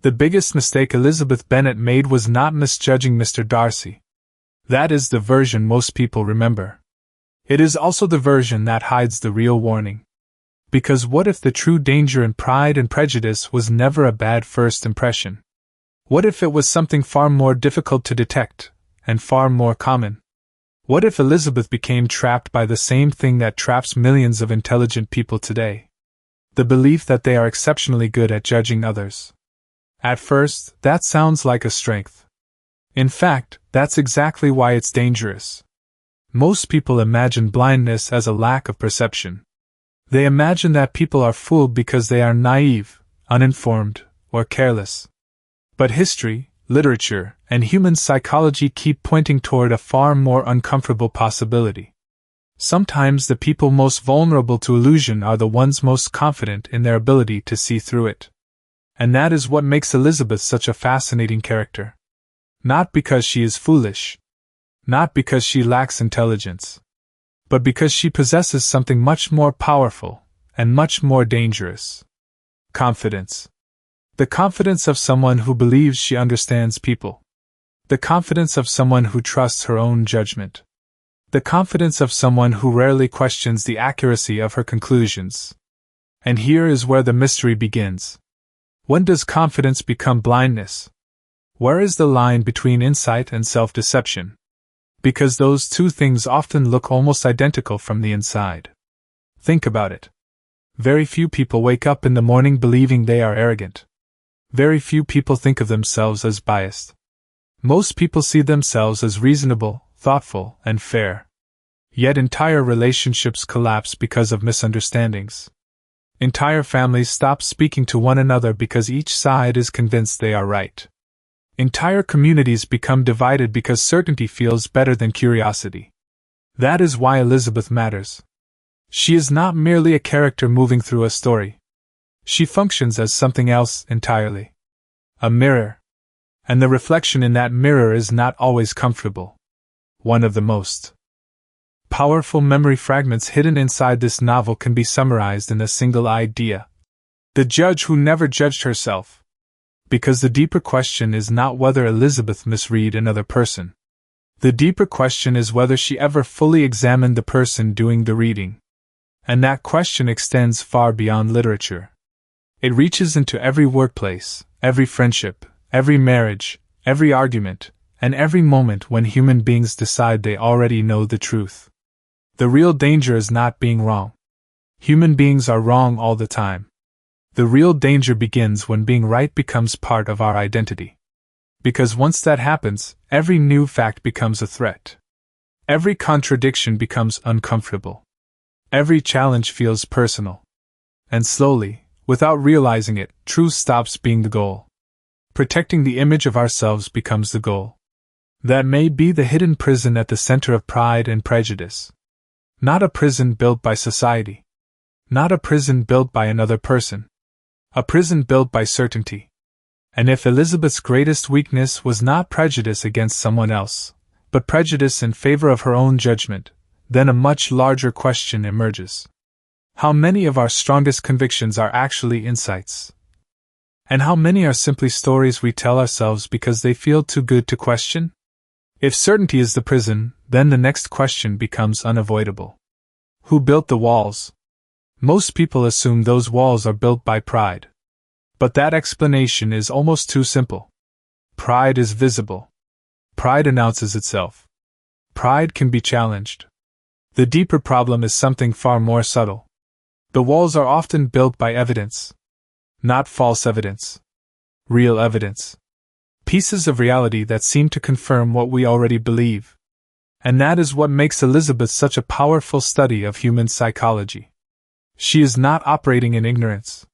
The biggest mistake Elizabeth Bennet made was not misjudging Mr. Darcy. That is the version most people remember. It is also the version that hides the real warning. Because what if the true danger in Pride and Prejudice was never a bad first impression? What if it was something far more difficult to detect, and far more common? What if Elizabeth became trapped by the same thing that traps millions of intelligent people today? The belief that they are exceptionally good at judging others. At first, that sounds like a strength. In fact, that's exactly why it's dangerous. Most people imagine blindness as a lack of perception. They imagine that people are fooled because they are naive, uninformed, or careless. But history, literature, and human psychology keep pointing toward a far more uncomfortable possibility. Sometimes the people most vulnerable to illusion are the ones most confident in their ability to see through it. And that is what makes Elizabeth such a fascinating character. Not because she is foolish. Not because she lacks intelligence. But because she possesses something much more powerful, and much more dangerous. Confidence. The confidence of someone who believes she understands people. The confidence of someone who trusts her own judgment. The confidence of someone who rarely questions the accuracy of her conclusions. And here is where the mystery begins. When does confidence become blindness? Where is the line between insight and self-deception? Because those two things often look almost identical from the inside. Think about it. Very few people wake up in the morning believing they are arrogant. Very few people think of themselves as biased. Most people see themselves as reasonable, thoughtful, and fair. Yet entire relationships collapse because of misunderstandings. Entire families stop speaking to one another because each side is convinced they are right. Entire communities become divided because certainty feels better than curiosity. That is why Elizabeth matters. She is not merely a character moving through a story. She functions as something else entirely. A mirror. And the reflection in that mirror is not always comfortable. One of the most powerful memory fragments hidden inside this novel can be summarized in a single idea. The judge who never judged herself. Because the deeper question is not whether Elizabeth misread another person. The deeper question is whether she ever fully examined the person doing the reading. And that question extends far beyond literature. It reaches into every workplace, every friendship, every marriage, every argument, and every moment when human beings decide they already know the truth. The real danger is not being wrong. Human beings are wrong all the time. The real danger begins when being right becomes part of our identity. Because once that happens, every new fact becomes a threat. Every contradiction becomes uncomfortable. Every challenge feels personal. And slowly, without realizing it, truth stops being the goal. Protecting the image of ourselves becomes the goal. That may be the hidden prison at the center of Pride and Prejudice. Not a prison built by society. Not a prison built by another person. A prison built by certainty. And if Elizabeth's greatest weakness was not prejudice against someone else, but prejudice in favor of her own judgment, then a much larger question emerges. How many of our strongest convictions are actually insights? And how many are simply stories we tell ourselves because they feel too good to question? If certainty is the prison, then the next question becomes unavoidable. Who built the walls? Most people assume those walls are built by pride. But that explanation is almost too simple. Pride is visible. Pride announces itself. Pride can be challenged. The deeper problem is something far more subtle. The walls are often built by evidence. Not false evidence. Real evidence. Pieces of reality that seem to confirm what we already believe. And that is what makes Elizabeth such a powerful study of human psychology. She is not operating in ignorance.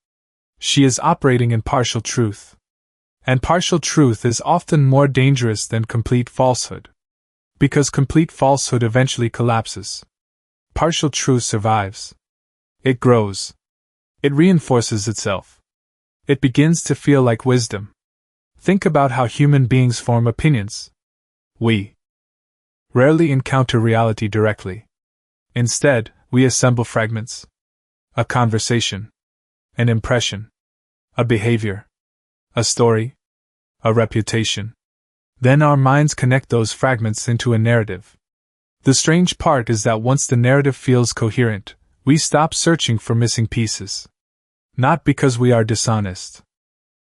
She is operating in partial truth. And partial truth is often more dangerous than complete falsehood. Because complete falsehood eventually collapses. Partial truth survives. It grows. It reinforces itself. It begins to feel like wisdom. Think about how human beings form opinions. We rarely encounter reality directly. Instead, we assemble fragments. A conversation. An impression. A behavior. a story, a reputation. Then our minds connect those fragments into a narrative. The strange part is that once the narrative feels coherent, we stop searching for missing pieces. Not because we are dishonest.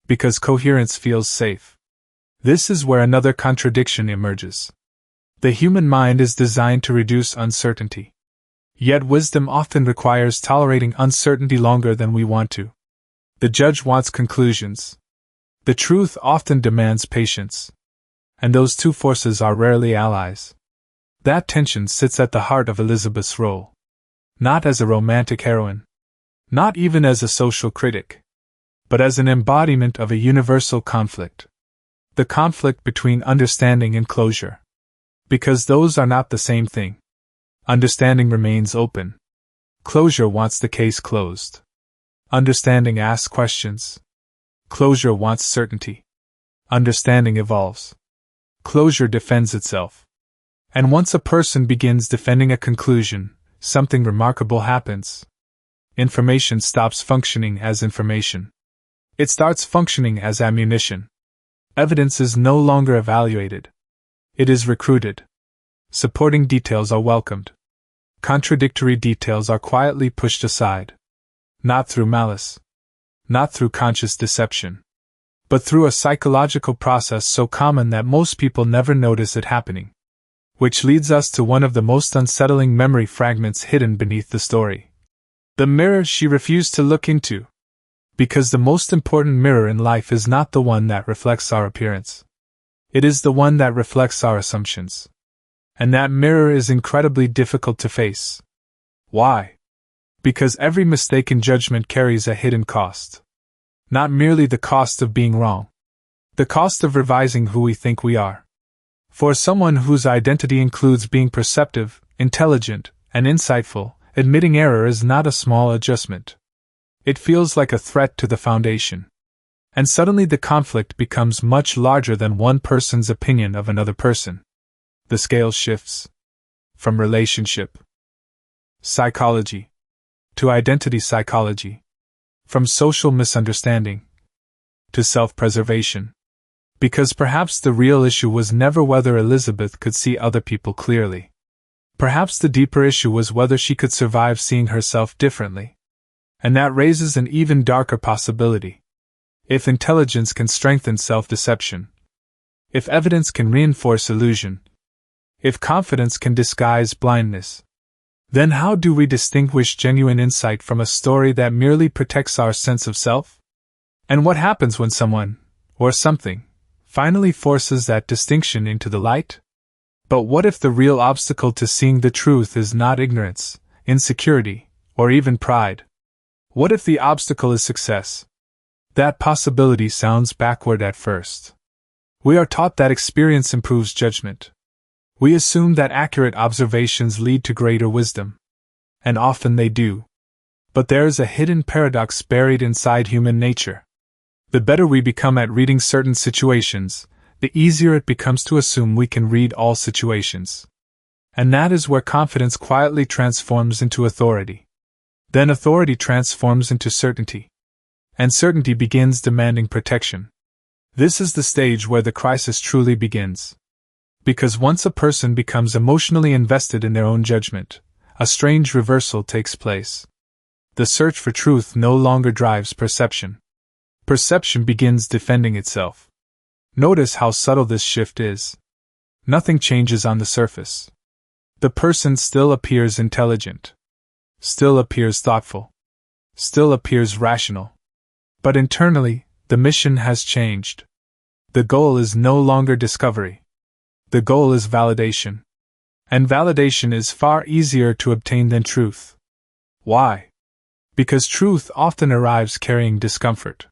Because coherence feels safe. This is where another contradiction emerges. The human mind is designed to reduce uncertainty. Yet wisdom often requires tolerating uncertainty longer than we want to. The judge wants conclusions. The truth often demands patience. And those two forces are rarely allies. That tension sits at the heart of Elizabeth's role. Not as a romantic heroine. Not even as a social critic. But as an embodiment of a universal conflict. The conflict between understanding and closure. Because those are not the same thing. Understanding remains open. Closure wants the case closed. Understanding asks questions. Closure wants certainty. Understanding evolves. Closure defends itself. And once a person begins defending a conclusion, something remarkable happens. Information stops functioning as information. It starts functioning as ammunition. Evidence is no longer evaluated. It is recruited. Supporting details are welcomed. Contradictory details are quietly pushed aside. Not through malice. Not through conscious deception. But through a psychological process so common that most people never notice it happening. Which leads us to one of the most unsettling memory fragments hidden beneath the story. The mirror she refused to look into. Because the most important mirror in life is not the one that reflects our appearance. It is the one that reflects our assumptions. And that mirror is incredibly difficult to face. Why? Because every mistaken judgment carries a hidden cost. Not merely the cost of being wrong. The cost of revising who we think we are. For someone whose identity includes being perceptive, intelligent, and insightful, admitting error is not a small adjustment. It feels like a threat to the foundation. And suddenly the conflict becomes much larger than one person's opinion of another person. The scale shifts. From relationship psychology to identity psychology. From social misunderstanding to self-preservation. Because perhaps the real issue was never whether Elizabeth could see other people clearly. Perhaps the deeper issue was whether she could survive seeing herself differently. And that raises an even darker possibility. If intelligence can strengthen self-deception. If evidence can reinforce illusion. If confidence can disguise blindness. Then how do we distinguish genuine insight from a story that merely protects our sense of self? And what happens when someone, or something, finally forces that distinction into the light? But what if the real obstacle to seeing the truth is not ignorance, insecurity, or even pride? What if the obstacle is success? That possibility sounds backward at first. We are taught that experience improves judgment. We assume that accurate observations lead to greater wisdom. And often they do. But there is a hidden paradox buried inside human nature. The better we become at reading certain situations, the easier it becomes to assume we can read all situations. And that is where confidence quietly transforms into authority. Then authority transforms into certainty. And certainty begins demanding protection. This is the stage where the crisis truly begins. Because once a person becomes emotionally invested in their own judgment, a strange reversal takes place. The search for truth no longer drives perception. Perception begins defending itself. Notice how subtle this shift is. Nothing changes on the surface. The person still appears intelligent. Still appears thoughtful. Still appears rational. But internally, the mission has changed. The goal is no longer discovery. The goal is validation. And validation is far easier to obtain than truth. Why? Because truth often arrives carrying discomfort.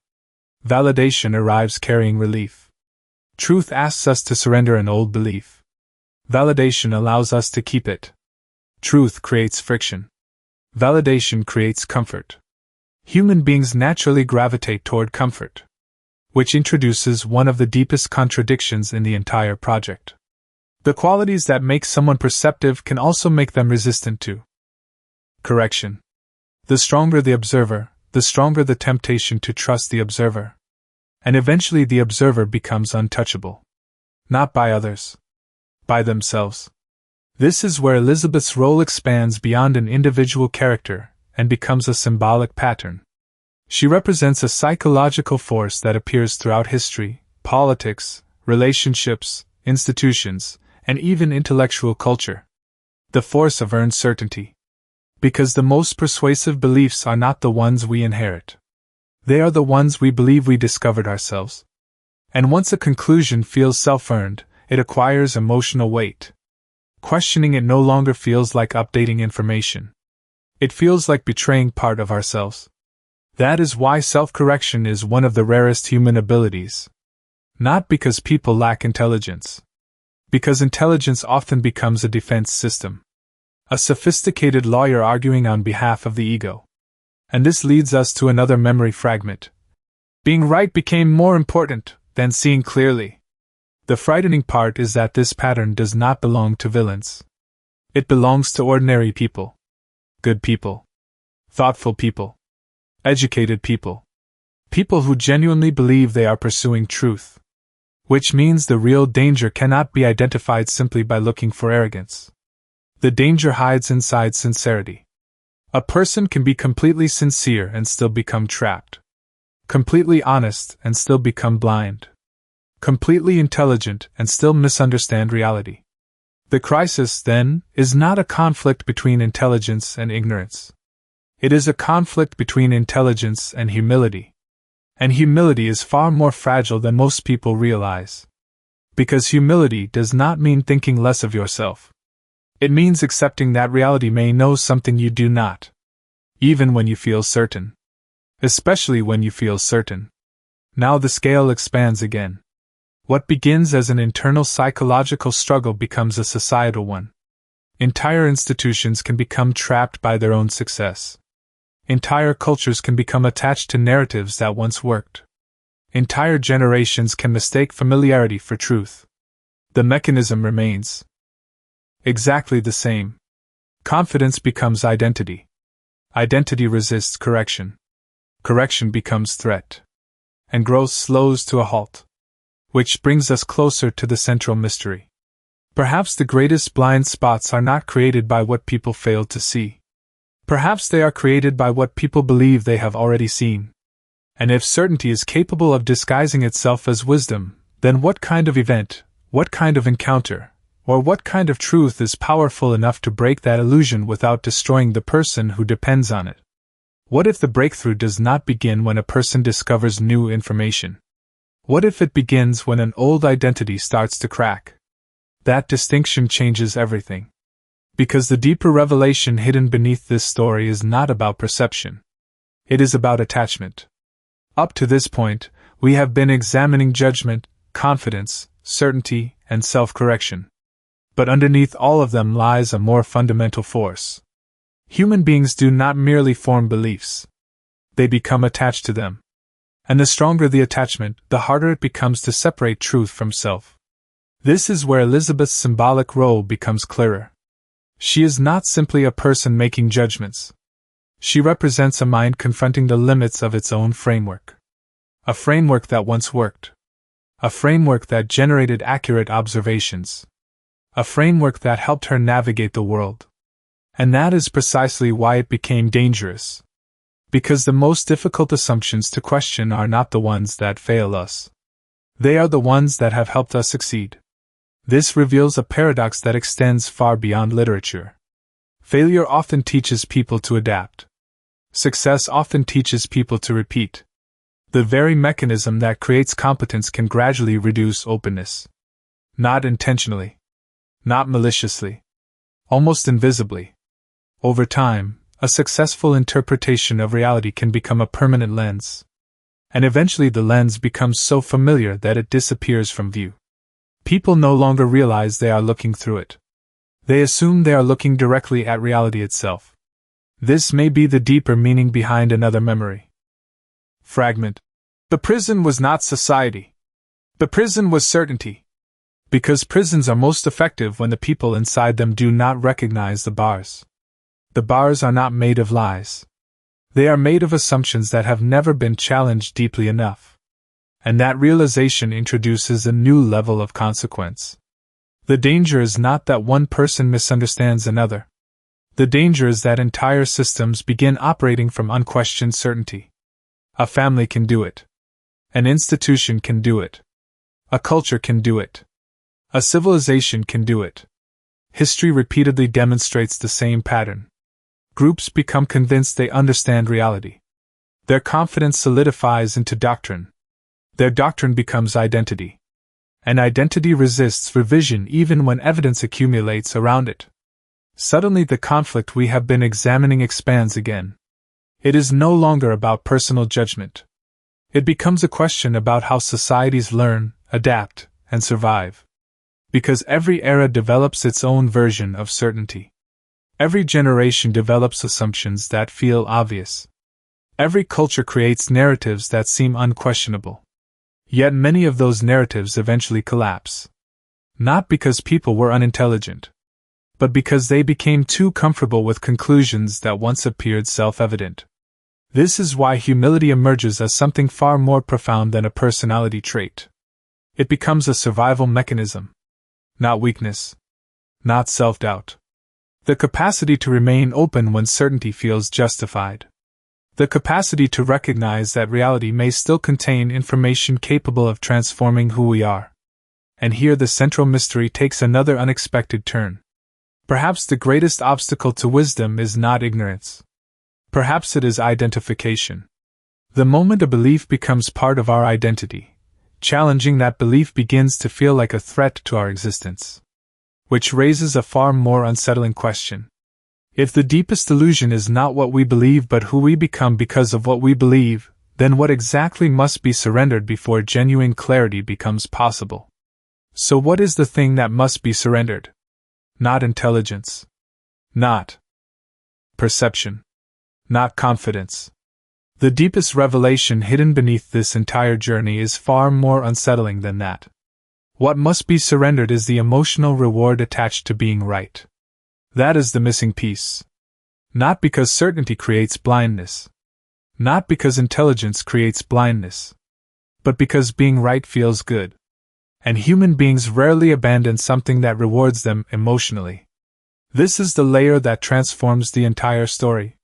Validation arrives carrying relief. Truth asks us to surrender an old belief. Validation allows us to keep it. Truth creates friction. Validation creates comfort. Human beings naturally gravitate toward comfort, which introduces one of the deepest contradictions in the entire project. The qualities that make someone perceptive can also make them resistant to correction. The stronger the observer, the stronger the temptation to trust the observer. And eventually the observer becomes untouchable. Not by others. By themselves. This is where Elizabeth's role expands beyond an individual character and becomes a symbolic pattern. She represents a psychological force that appears throughout history, politics, relationships, institutions, and even intellectual culture. The force of earned certainty. Because the most persuasive beliefs are not the ones we inherit. They are the ones we believe we discovered ourselves. And once a conclusion feels self-earned, it acquires emotional weight. Questioning it no longer feels like updating information. It feels like betraying part of ourselves. That is why self-correction is one of the rarest human abilities. Not because people lack intelligence. Because intelligence often becomes a defense system. A sophisticated lawyer arguing on behalf of the ego. And this leads us to another memory fragment. Being right became more important than seeing clearly. The frightening part is that this pattern does not belong to villains. It belongs to ordinary people. Good people. Thoughtful people. Educated people. People who genuinely believe they are pursuing truth. Which means the real danger cannot be identified simply by looking for arrogance. The danger hides inside sincerity. A person can be completely sincere and still become trapped. Completely honest and still become blind. Completely intelligent and still misunderstand reality. The crisis, then, is not a conflict between intelligence and ignorance. It is a conflict between intelligence and humility. And humility is far more fragile than most people realize. Because humility does not mean thinking less of yourself. It means accepting that reality may know something you do not. Even when you feel certain. Especially when you feel certain. Now the scale expands again. What begins as an internal psychological struggle becomes a societal one. Entire institutions can become trapped by their own success. Entire cultures can become attached to narratives that once worked. Entire generations can mistake familiarity for truth. The mechanism remains exactly the same. Confidence becomes identity. Identity resists correction. Correction becomes threat. And growth slows to a halt. Which brings us closer to the central mystery. Perhaps the greatest blind spots are not created by what people fail to see. Perhaps they are created by what people believe they have already seen. And if certainty is capable of disguising itself as wisdom, then what kind of event, what kind of encounter, or what kind of truth is powerful enough to break that illusion without destroying the person who depends on it? What if the breakthrough does not begin when a person discovers new information? What if it begins when an old identity starts to crack? That distinction changes everything. Because the deeper revelation hidden beneath this story is not about perception. It is about attachment. Up to this point, we have been examining judgment, confidence, certainty, and self-correction. But underneath all of them lies a more fundamental force. Human beings do not merely form beliefs. They become attached to them. And the stronger the attachment, the harder it becomes to separate truth from self. This is where Elizabeth's symbolic role becomes clearer. She is not simply a person making judgments. She represents a mind confronting the limits of its own framework. A framework that once worked. A framework that generated accurate observations. A framework that helped her navigate the world. And that is precisely why it became dangerous. Because the most difficult assumptions to question are not the ones that fail us. They are the ones that have helped us succeed. This reveals a paradox that extends far beyond literature. Failure often teaches people to adapt. Success often teaches people to repeat. The very mechanism that creates competence can gradually reduce openness. Not intentionally. Not maliciously. Almost invisibly. Over time, a successful interpretation of reality can become a permanent lens. And eventually the lens becomes so familiar that it disappears from view. People no longer realize they are looking through it. They assume they are looking directly at reality itself. This may be the deeper meaning behind another memory fragment. The prison was not society. The prison was certainty. Because prisons are most effective when the people inside them do not recognize the bars. The bars are not made of lies. They are made of assumptions that have never been challenged deeply enough. And that realization introduces a new level of consequence. The danger is not that one person misunderstands another. The danger is that entire systems begin operating from unquestioned certainty. A family can do it. An institution can do it. A culture can do it. A civilization can do it. History repeatedly demonstrates the same pattern. Groups become convinced they understand reality. Their confidence solidifies into doctrine. Their doctrine becomes identity. And identity resists revision even when evidence accumulates around it. Suddenly the conflict we have been examining expands again. It is no longer about personal judgment. It becomes a question about how societies learn, adapt, and survive. Because every era develops its own version of certainty. Every generation develops assumptions that feel obvious. Every culture creates narratives that seem unquestionable. Yet many of those narratives eventually collapse. Not because people were unintelligent, but because they became too comfortable with conclusions that once appeared self-evident. This is why humility emerges as something far more profound than a personality trait. It becomes a survival mechanism. Not weakness. Not self-doubt. The capacity to remain open when certainty feels justified. The capacity to recognize that reality may still contain information capable of transforming who we are. And here the central mystery takes another unexpected turn. Perhaps the greatest obstacle to wisdom is not ignorance. Perhaps it is identification. The moment a belief becomes part of our identity, challenging that belief begins to feel like a threat to our existence. Which raises a far more unsettling question. If the deepest illusion is not what we believe but who we become because of what we believe, then what exactly must be surrendered before genuine clarity becomes possible? So what is the thing that must be surrendered? Not intelligence. Not perception. Not confidence. The deepest revelation hidden beneath this entire journey is far more unsettling than that. What must be surrendered is the emotional reward attached to being right. That is the missing piece. Not because certainty creates blindness. Not because intelligence creates blindness. But because being right feels good. And human beings rarely abandon something that rewards them emotionally. This is the layer that transforms the entire story.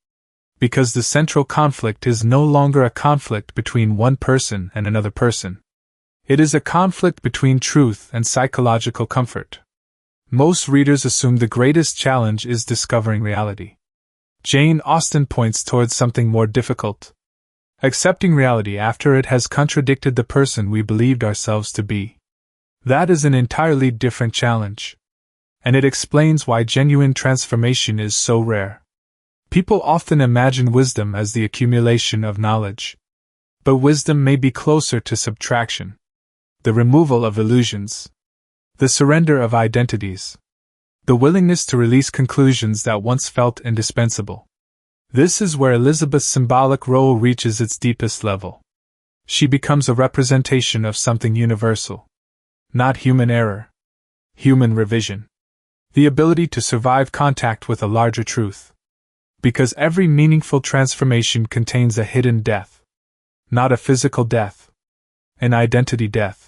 Because the central conflict is no longer a conflict between one person and another person. It is a conflict between truth and psychological comfort. Most readers assume the greatest challenge is discovering reality. Jane Austen points towards something more difficult. Accepting reality after it has contradicted the person we believed ourselves to be. That is an entirely different challenge. And it explains why genuine transformation is so rare. People often imagine wisdom as the accumulation of knowledge. But wisdom may be closer to subtraction. The removal of illusions. The surrender of identities. The willingness to release conclusions that once felt indispensable. This is where Elizabeth's symbolic role reaches its deepest level. She becomes a representation of something universal. Not human error. Human revision. The ability to survive contact with a larger truth. Because every meaningful transformation contains a hidden death. Not a physical death. An identity death.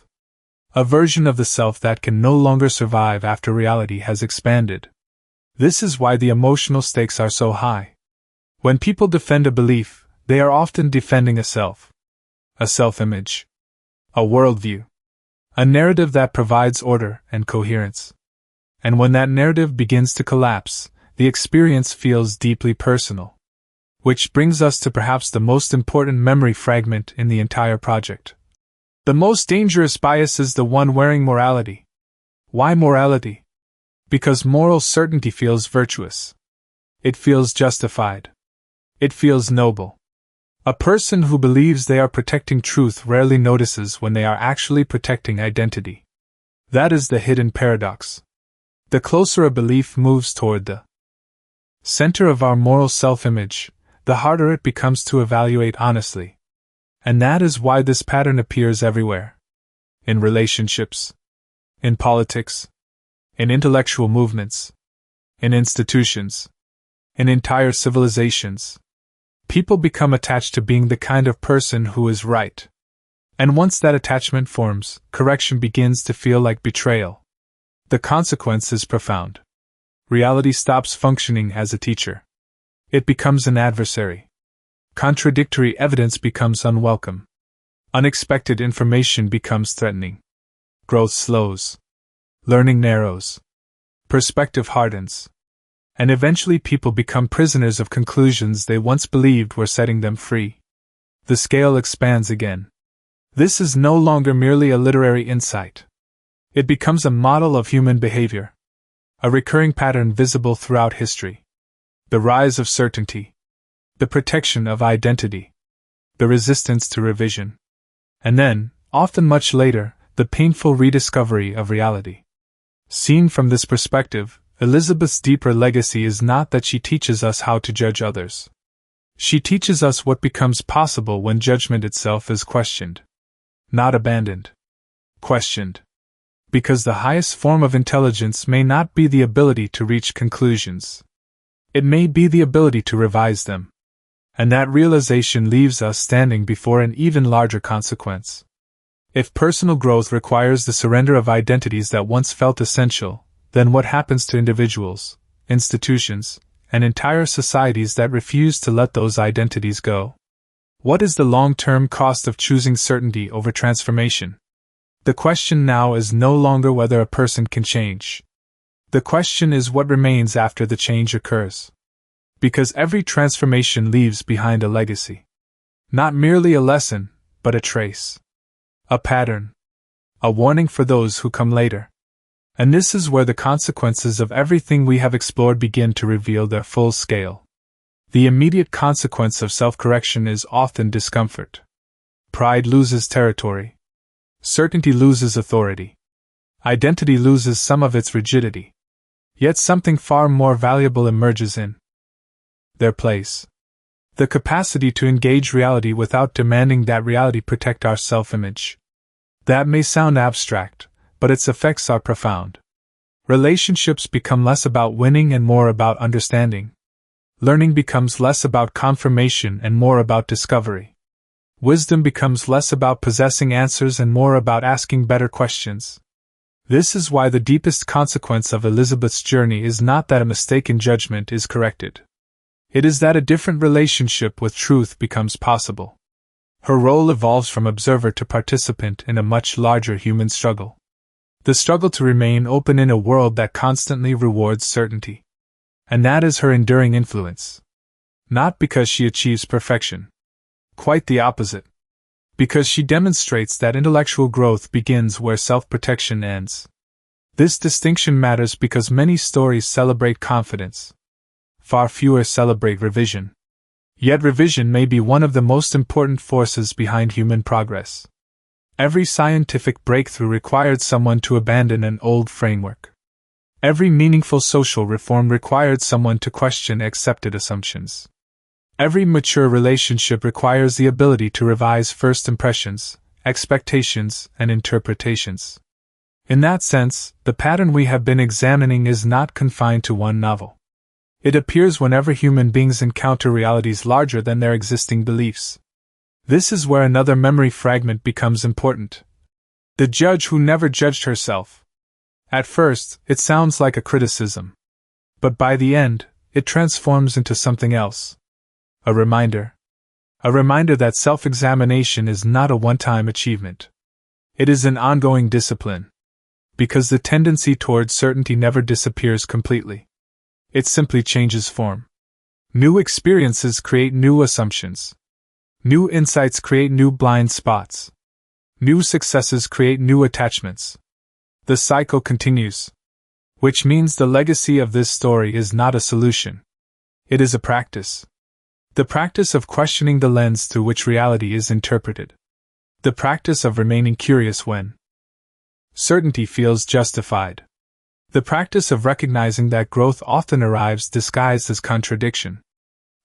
A version of the self that can no longer survive after reality has expanded. This is why the emotional stakes are so high. When people defend a belief, they are often defending a self. A self-image. A worldview. A narrative that provides order and coherence. And when that narrative begins to collapse, the experience feels deeply personal. Which brings us to perhaps the most important memory fragment in the entire project. The most dangerous bias is the one wearing morality. Why morality? Because moral certainty feels virtuous. It feels justified. It feels noble. A person who believes they are protecting truth rarely notices when they are actually protecting identity. That is the hidden paradox. The closer a belief moves toward the center of our moral self-image, the harder it becomes to evaluate honestly. And that is why this pattern appears everywhere. In relationships. In politics. In intellectual movements. In institutions. In entire civilizations. People become attached to being the kind of person who is right. And once that attachment forms, correction begins to feel like betrayal. The consequence is profound. Reality stops functioning as a teacher. It becomes an adversary. Contradictory evidence becomes unwelcome. Unexpected information becomes threatening. Growth slows. Learning narrows. Perspective hardens. And eventually people become prisoners of conclusions they once believed were setting them free. The scale expands again. This is no longer merely a literary insight. It becomes a model of human behavior. A recurring pattern visible throughout history. The rise of certainty. The protection of identity. The resistance to revision. And then, often much later, the painful rediscovery of reality. Seen from this perspective, Elizabeth's deeper legacy is not that she teaches us how to judge others. She teaches us what becomes possible when judgment itself is questioned. Not abandoned. Questioned. Because the highest form of intelligence may not be the ability to reach conclusions. It may be the ability to revise them. And that realization leaves us standing before an even larger consequence. If personal growth requires the surrender of identities that once felt essential, then what happens to individuals, institutions, and entire societies that refuse to let those identities go? What is the long-term cost of choosing certainty over transformation? The question now is no longer whether a person can change. The question is what remains after the change occurs. Because every transformation leaves behind a legacy. Not merely a lesson, but a trace. A pattern. A warning for those who come later. And this is where the consequences of everything we have explored begin to reveal their full scale. The immediate consequence of self-correction is often discomfort. Pride loses territory. Certainty loses authority. Identity loses some of its rigidity. Yet something far more valuable emerges in their place. The capacity to engage reality without demanding that reality protect our self-image. That may sound abstract, but its effects are profound. Relationships become less about winning and more about understanding. Learning becomes less about confirmation and more about discovery. Wisdom becomes less about possessing answers and more about asking better questions. This is why the deepest consequence of Elizabeth's journey is not that a mistaken judgment is corrected. It is that a different relationship with truth becomes possible. Her role evolves from observer to participant in a much larger human struggle. The struggle to remain open in a world that constantly rewards certainty. And that is her enduring influence. Not because she achieves perfection. Quite the opposite. Because she demonstrates that intellectual growth begins where self-protection ends. This distinction matters because many stories celebrate confidence. Far fewer celebrate revision. Yet revision may be one of the most important forces behind human progress. Every scientific breakthrough required someone to abandon an old framework. Every meaningful social reform required someone to question accepted assumptions. Every mature relationship requires the ability to revise first impressions, expectations, and interpretations. In that sense, the pattern we have been examining is not confined to one novel. It appears whenever human beings encounter realities larger than their existing beliefs. This is where another memory fragment becomes important. The judge who never judged herself. At first, it sounds like a criticism. But by the end, it transforms into something else. A reminder. A reminder that self-examination is not a one-time achievement. It is an ongoing discipline. Because the tendency towards certainty never disappears completely. It simply changes form. New experiences create new assumptions. New insights create new blind spots. New successes create new attachments. The cycle continues. Which means the legacy of this story is not a solution. It is a practice. The practice of questioning the lens through which reality is interpreted. The practice of remaining curious when certainty feels justified. The practice of recognizing that growth often arrives disguised as contradiction.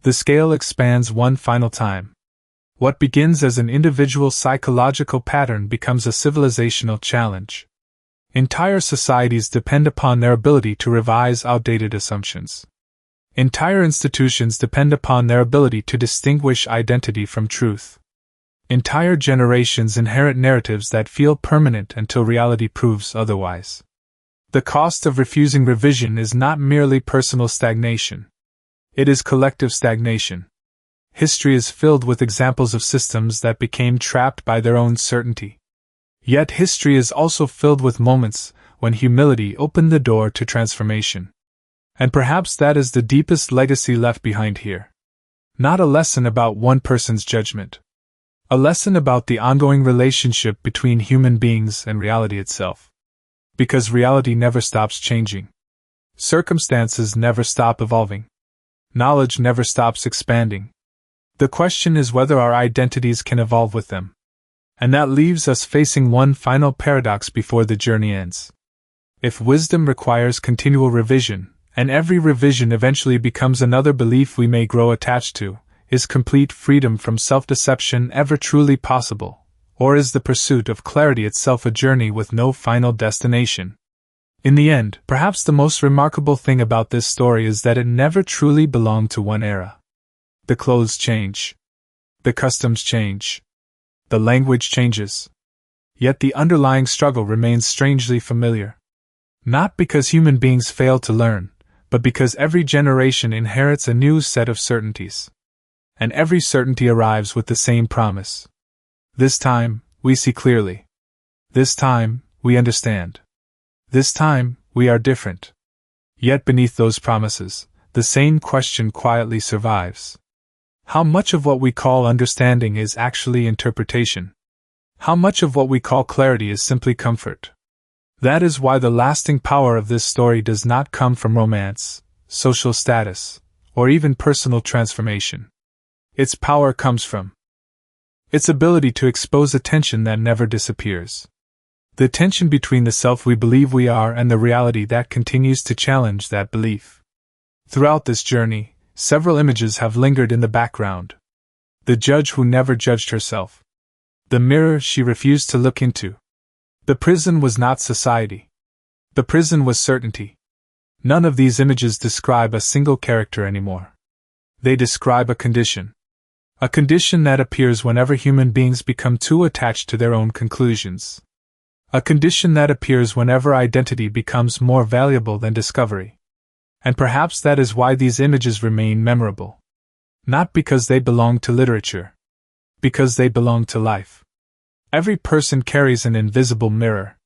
The scale expands one final time. What begins as an individual psychological pattern becomes a civilizational challenge. Entire societies depend upon their ability to revise outdated assumptions. Entire institutions depend upon their ability to distinguish identity from truth. Entire generations inherit narratives that feel permanent until reality proves otherwise. The cost of refusing revision is not merely personal stagnation. It is collective stagnation. History is filled with examples of systems that became trapped by their own certainty. Yet history is also filled with moments when humility opened the door to transformation. And perhaps that is the deepest legacy left behind here. Not a lesson about one person's judgment. A lesson about the ongoing relationship between human beings and reality itself. Because reality never stops changing. Circumstances never stop evolving. Knowledge never stops expanding. The question is whether our identities can evolve with them. And that leaves us facing one final paradox before the journey ends. If wisdom requires continual revision, and every revision eventually becomes another belief we may grow attached to, is complete freedom from self-deception ever truly possible, or is the pursuit of clarity itself a journey with no final destination? In the end, perhaps the most remarkable thing about this story is that it never truly belonged to one era. The clothes change. The customs change. The language changes. Yet the underlying struggle remains strangely familiar. Not because human beings fail to learn, but because every generation inherits a new set of certainties. And every certainty arrives with the same promise. This time, we see clearly. This time, we understand. This time, we are different. Yet beneath those promises, the same question quietly survives. How much of what we call understanding is actually interpretation? How much of what we call clarity is simply comfort? That is why the lasting power of this story does not come from romance, social status, or even personal transformation. Its power comes from its ability to expose a tension that never disappears. The tension between the self we believe we are and the reality that continues to challenge that belief. Throughout this journey, several images have lingered in the background. The judge who never judged herself. The mirror she refused to look into. The prison was not society. The prison was certainty. None of these images describe a single character anymore. They describe a condition. A condition that appears whenever human beings become too attached to their own conclusions. A condition that appears whenever identity becomes more valuable than discovery. And perhaps that is why these images remain memorable. Not because they belong to literature. Because they belong to life. Every person carries an invisible mirror.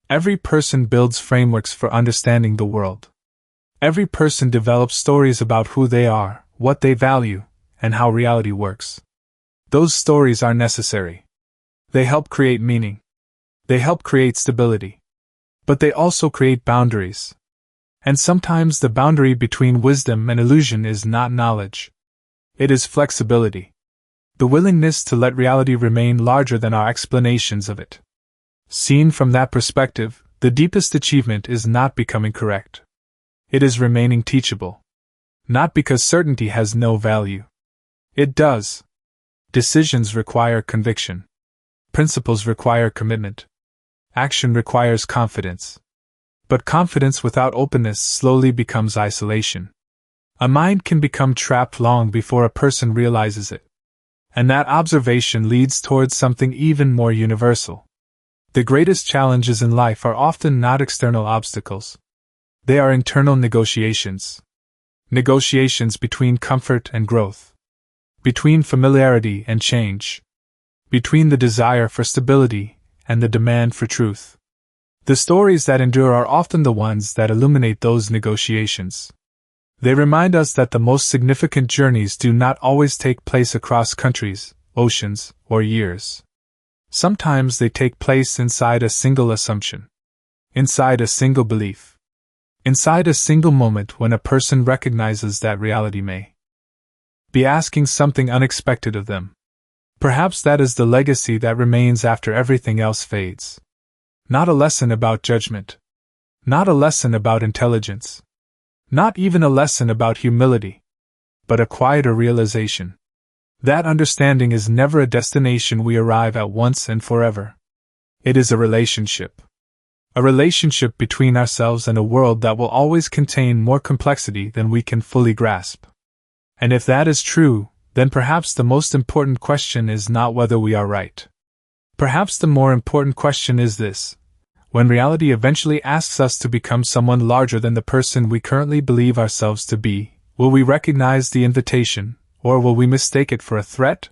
Every person builds frameworks for understanding the world. Every person develops stories about who they are, what they value, and how reality works. Those stories are necessary. They help create meaning. They help create stability. But they also create boundaries. And sometimes the boundary between wisdom and illusion is not knowledge. It is flexibility. The willingness to let reality remain larger than our explanations of it. Seen from that perspective, the deepest achievement is not becoming correct. It is remaining teachable. Not because certainty has no value. It does. Decisions require conviction. Principles require commitment. Action requires confidence. But confidence without openness slowly becomes isolation. A mind can become trapped long before a person realizes it. And that observation leads towards something even more universal. The greatest challenges in life are often not external obstacles. They are internal negotiations. Negotiations between comfort and growth. Between familiarity and change. Between the desire for stability and the demand for truth. The stories that endure are often the ones that illuminate those negotiations. They remind us that the most significant journeys do not always take place across countries, oceans, or years. Sometimes they take place inside a single assumption. Inside a single belief. Inside a single moment when a person recognizes that reality may be asking something unexpected of them. Perhaps that is the legacy that remains after everything else fades. Not a lesson about judgment. Not a lesson about intelligence. Not even a lesson about humility. But a quieter realization. That understanding is never a destination we arrive at once and forever. It is a relationship. A relationship between ourselves and a world that will always contain more complexity than we can fully grasp. And if that is true, then perhaps the most important question is not whether we are right. Perhaps the more important question is this: when reality eventually asks us to become someone larger than the person we currently believe ourselves to be, will we recognize the invitation, or will we mistake it for a threat?